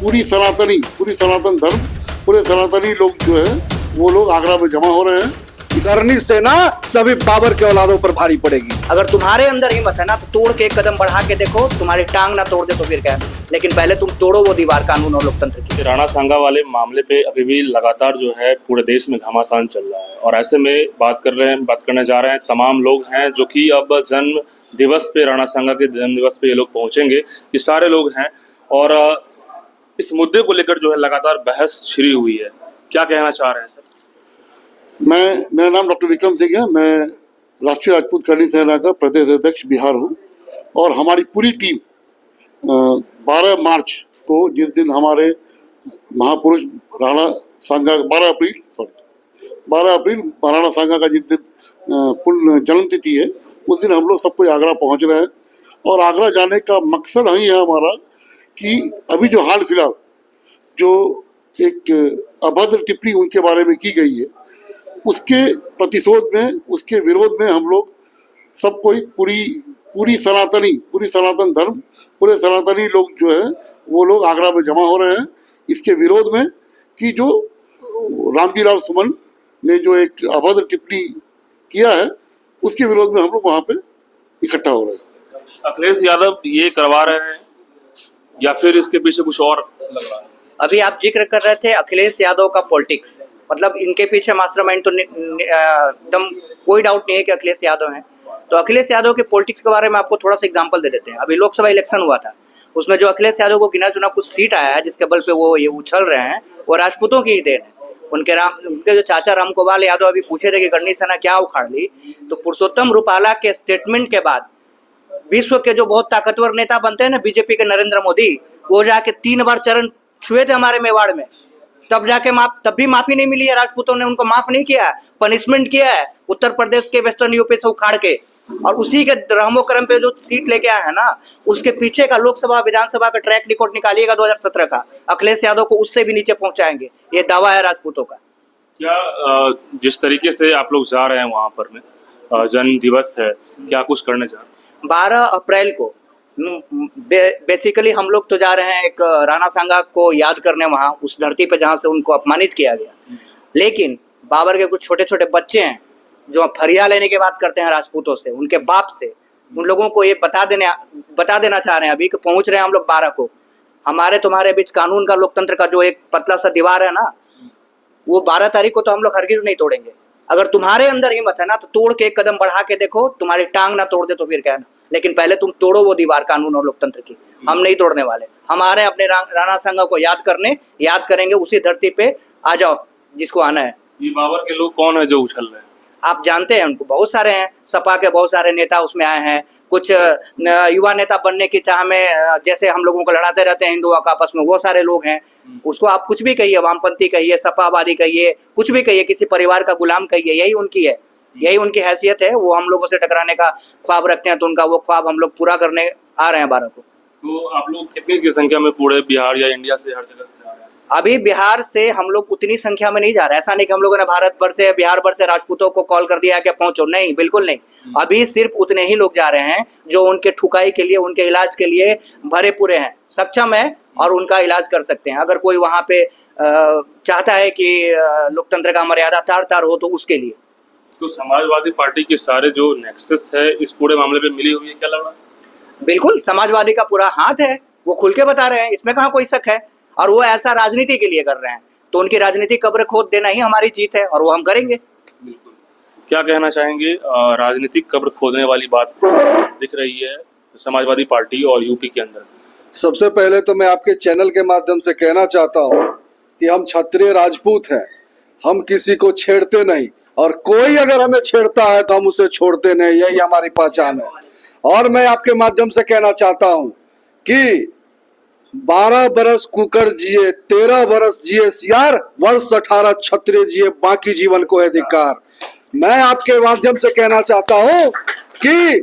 पूरी सनातन धर्म, पूरे सनातनी लोग जो है वो लोग आगरा में जमा हो रहे हैं। करनी सेना सभी बाबर के औलादों पर भारी पड़ेगी। अगर तुम्हारे अंदर हिम्मत है ना तो तोड़ के एक कदम बढ़ा के देखो, तुम्हारी टांग ना तोड़ दे तो फिर क्या, लेकिन पहले तुम तोड़ो वो दीवार कानून और लोकतंत्र की। राणा सांगा वाले मामले पे अभी भी लगातार जो है पूरे देश में घमासान चल रहा है और ऐसे में बात करने जा रहे हैं तमाम लोग हैं जो कि अब जन्म दिवस पे, राणा सांगा के जन्म दिवस पे ये लोग पहुंचेंगे। ये सारे लोग हैं और इस मुद्दे को लेकर जो है लगातार बहस छिड़ी हुई है। क्या कहना चाह रहे हैं सर? मेरा नाम डॉक्टर विक्रम सिंह है। मैं राष्ट्रीय राजपूत करनी सेना का प्रदेश अध्यक्ष बिहार हूँ और हमारी पूरी टीम 12 मार्च को, जिस दिन हमारे महापुरुष राणा सांगा 12 अप्रैल राणा सांगा का जिस दिन जन्मतिथि है, उस दिन हम लोग सब कोई आगरा पहुंच रहे हैं। और आगरा जाने का मकसद ही है हमारा कि अभी जो हाल फिलहाल जो एक अभद्र टिप्पणी उनके बारे में की गई है, उसके प्रतिशोध में, उसके विरोध में हम लोग सब कोई पूरी सनातन धर्म, पूरे सनातनी लोग जो है वो लोग आगरा में जमा हो रहे हैं इसके विरोध में कि जो रामजी लाल सुमन ने जो एक अभद्र टिप्पणी किया है उसके विरोध में हम लोग वहाँ पे इकट्ठा हो रहे हैं। अखिलेश यादव ये करवा रहे हैं या फिर इसके पीछे कुछ और लग रहा है? अभी आप जिक्र कर रहे थे अखिलेश यादव का पॉलिटिक्स, मतलब इनके पीछे मास्टरमाइंड तो एकदम कोई डाउट नहीं है कि अखिलेश यादव हैं। तो अखिलेश यादव के पॉलिटिक्स के बारे में आपको थोड़ा सा एग्जांपल दे देते हैं। अभी लोकसभा इलेक्शन हुआ था, उसमें जो अखिलेश यादव को गिना चुना कुछ सीट आया है जिसके बल पे वो ये उछल रहे हैं, वो राजपूतों की ही देन है। उनके जो चाचा रामगोपाल यादव अभी पूछे थे कि करनी सेना क्या उखाड़ ली, तो पुरुषोत्तम रूपाला के स्टेटमेंट के बाद विश्व के जो बहुत ताकतवर नेता बनते हैं ना, बीजेपी के नरेंद्र मोदी, वो जाके 3 बार चरण छुए थे हमारे मेवाड़ में, तब भी माफी नहीं मिली है। राजपूतों ने उनको माफ नहीं किया है, पनिशमेंट किया है उत्तर प्रदेश के वेस्टर्न यूपी से उखाड़ के, और उसी के रहमो करम पे जो सीट लेके आए हैं ना, उसके पीछे का लोकसभा विधानसभा का ट्रैक रिकॉर्ड निकालिएगा 2017 का, अखिलेश यादव को उससे भी नीचे पहुंचाएंगे, ये दावा है राजपूतों का। क्या जिस तरीके से आप लोग जा रहे हैं वहां पर में जन्म दिवस है, क्या कुछ करने जा रहे हैं? 12 अप्रैल को बेसिकली हम लोग तो जा रहे हैं एक राणा सांगा को याद करने, वहां उस धरती पे जहां से उनको अपमानित किया गया। लेकिन बाबर के कुछ छोटे छोटे बच्चे हैं जो फरिया लेने की बात करते हैं राजपूतों से, उनके बाप से, उन लोगों को ये बता देना चाह रहे हैं अभी कि पहुंच रहे हैं हम लोग 12 को। हमारे तुम्हारे बीच कानून का, लोकतंत्र का जो एक पतला सा दीवार है ना, वो 12 तारीख को तो हम लोग हरगिज नहीं तोड़ेंगे। अगर तुम्हारे अंदर हिम्मत है ना तो तोड़ के एक कदम बढ़ा के देखो, तुम्हारी टांग ना तोड़ दे तो फिर क्या, लेकिन पहले तुम तोड़ो वो दीवार कानून और लोकतंत्र की। हम नहीं तोड़ने वाले। हमारे अपने राणा सांगा को याद करेंगे उसी धरती पे। आ जाओ जिसको आना है। ये बाबर के लोग कौन है जो उछल रहे हैं? आप जानते हैं उनको, बहुत सारे हैं, सपा के बहुत सारे नेता उसमें आए हैं, कुछ युवा नेता बनने की चाह में जैसे हम लोगों को लड़ाते रहते हैं हिंदुओं का आपस में, वो सारे लोग हैं। उसको आप कुछ भी कहिए, वामपंथी कहिए, सपावादी कहिए, कुछ भी कहिए, किसी परिवार का गुलाम कहिए, यही उनकी है, यही उनकी हैसियत है। वो हम लोगों से टकराने का ख्वाब रखते हैं, तो उनका वो ख्वाब हम लोग पूरा करने आ रहे हैं 12 को। तो आप लोग कितने की संख्या में पूरे बिहार या इंडिया से हर जगह से जा रहे हैं? अभी बिहार से हम लोग उतनी संख्या में नहीं जा रहे। ऐसा नहीं कि हम लोगों ने भारत भर से, बिहार भर से राजपूतों को कॉल कर दिया है कि पहुंचो, नहीं, बिल्कुल नहीं। अभी सिर्फ उतने ही लोग जा रहे हैं जो उनके ठुकाई के लिए, उनके इलाज के लिए भरे पूरे हैं, सक्षम है और उनका इलाज कर सकते हैं। अगर कोई वहां पे चाहता है कि लोकतंत्र का मर्यादा तार हो तो उसके लिए। तो समाजवादी पार्टी के सारे जो नेक्सस है इस पूरे मामले पे मिली हुई है, क्या लग रहा है? बिल्कुल, समाजवादी का पूरा हाथ है, वो खुल के बता रहे हैं, इसमें कहाँ कोई शक है। और वो ऐसा राजनीति के लिए कर रहे हैं, तो उनकी राजनीति कब्र खोद देना ही हमारी जीत है और वो हम करेंगे। बिल्कुल। क्या कहना चाहेंगे? राजनीतिक कब्र खोदने वाली बात दिख रही है समाजवादी पार्टी और यूपी के अंदर। सबसे पहले तो मैं आपके चैनल के माध्यम से कहना चाहता हूँ कि हम क्षत्रिय राजपूत हैं, हम किसी को छेड़ते नहीं, और कोई अगर हमें छेड़ता है तो हम उसे छोड़ते नहीं, यही हमारी पहचान है। और मैं आपके माध्यम से कहना चाहता हूं कि 12 बरस कुकर जिए, 13 बरस जिए सियार, वर्ष 18 क्षत्रिय जिए, बाकी जीवन को है धिक्कार। मैं आपके माध्यम से कहना चाहता हूं कि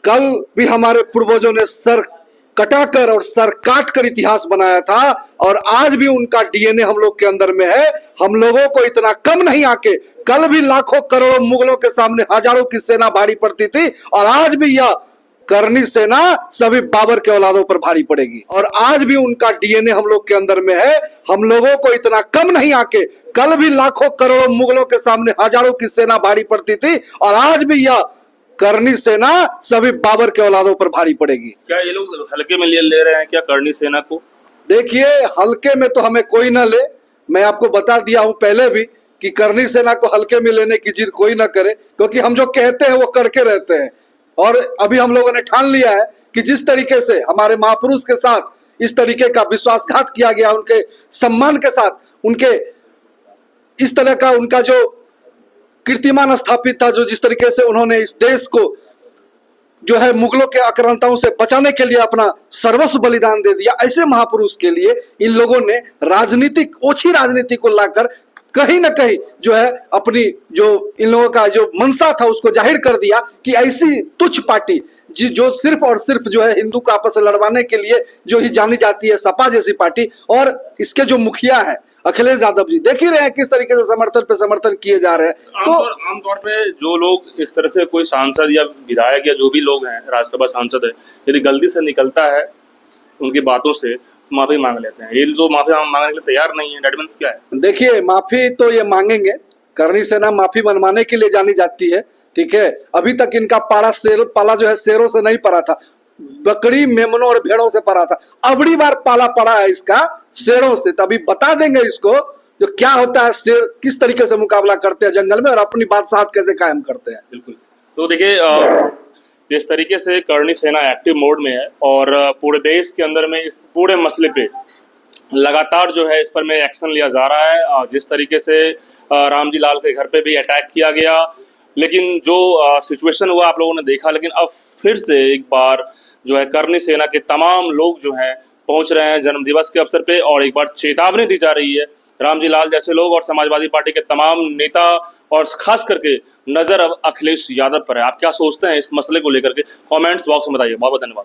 कल भी हमारे पूर्वजों ने सर कटाकर और सर काट कर इतिहास बनाया था, और आज भी उनका डीएनए हम लोग के अंदर में है। हम लोगों को इतना कम नहीं आके, कल भी लाखों करोड़ों मुगलों के सामने हजारों की सेना भारी पड़ती थी, और आज भी यह करनी सेना सभी बाबर के औलादों पर भारी पड़ेगी। और आज भी उनका डीएनए हम लोग के अंदर में है। हम लोगों को इतना कम नहीं आके कल भी लाखों करोड़ों मुगलों के सामने हजारों की सेना भारी पड़ती थी, और आज भी यह करनी सेना सभी बाबर के औलादों पर भारी पड़ेगी। क्या ये लोग हल्के में ले रहे हैं क्या करनी सेना को? देखिए, हल्के में तो हमें कोई ना ले। मैं आपको बता दिया हूं पहले भी कि करनी सेना को हल्के में लेने की जिद कोई ना करे, क्योंकि हम जो कहते हैं वो करके रहते हैं। और अभी हम लोगों ने ठान लिया है कि जिस तरीके से हमारे महापुरुष के साथ इस तरीके का विश्वासघात किया गया, उनके सम्मान के साथ, उनके इस तरह का उनका जो कीर्तिमान स्थापित था, जो जिस तरीके से उन्होंने इस देश को जो है मुगलों के आक्रांताओं से बचाने के लिए अपना सर्वस्व बलिदान दे दिया, ऐसे महापुरुष के लिए इन लोगों ने राजनीतिक ओछी राजनीति को लाकर कहीं ना कहीं जो है अपनी जो इन लोगों का जो मंशा था उसको जाहिर कर दिया कि ऐसी तुच्छ पार्टी जो सिर्फ और सिर्फ जो है हिंदू को आपस में लड़वाने के लिए जो ही जानी जाती है, सपा जैसी पार्टी, और इसके जो मुखिया है अखिलेश यादव जी, देख ही रहे हैं किस तरीके से समर्थन पे समर्थन किए जा रहे हैं। तो आमतौर पे जो लोग इस तरह से कोई सांसद या विधायक या जो भी लोग हैं, राज्यसभा सांसद है, यदि गलती से निकलता है उनकी बातों से माफी मांग लेते हैं। ये तो माफी मांगने के लिए तैयार नहीं है। डेट मीन्स क्या है? देखिए, माफी तो ये मांगेंगे। करनी सेना माफी मनवाने के लिए जानी जाती है, ठीक है। अभी तक इनका पाला जो है शेरों से नहीं पड़ा था, बकरी, मेमनों और भेड़ों से पड़ा था। अबड़ी बार पाला पड़ा है इसका शेरों से। तभी बता देंगे इसको जो क्या होता है, शेर किस तरीके से मुकाबला करते हैं जंगल में और अपनी बादशाहत कैसे कायम करते हैं। बिल्कुल। तो देखिए, जिस तरीके से करनी सेना एक्टिव मोड में है और पूरे देश के अंदर में इस पूरे मसले पे लगातार जो है इस पर में एक्शन लिया जा रहा है। जिस तरीके से रामजी लाल के घर पे भी अटैक किया गया, लेकिन जो सिचुएशन हुआ आप लोगों ने देखा, लेकिन अब फिर से एक बार जो है करनी सेना के तमाम लोग जो हैं पहुंच रहे हैं जन्मदिवस के अवसर पे, और एक बार चेतावनी दी जा रही है रामजी लाल जैसे लोग और समाजवादी पार्टी के तमाम नेता, और खास करके नजर अब अखिलेश यादव पर है। आप क्या सोचते हैं इस मसले को लेकर के? कमेंट्स बॉक्स में बताइए। बहुत बहुत धन्यवाद।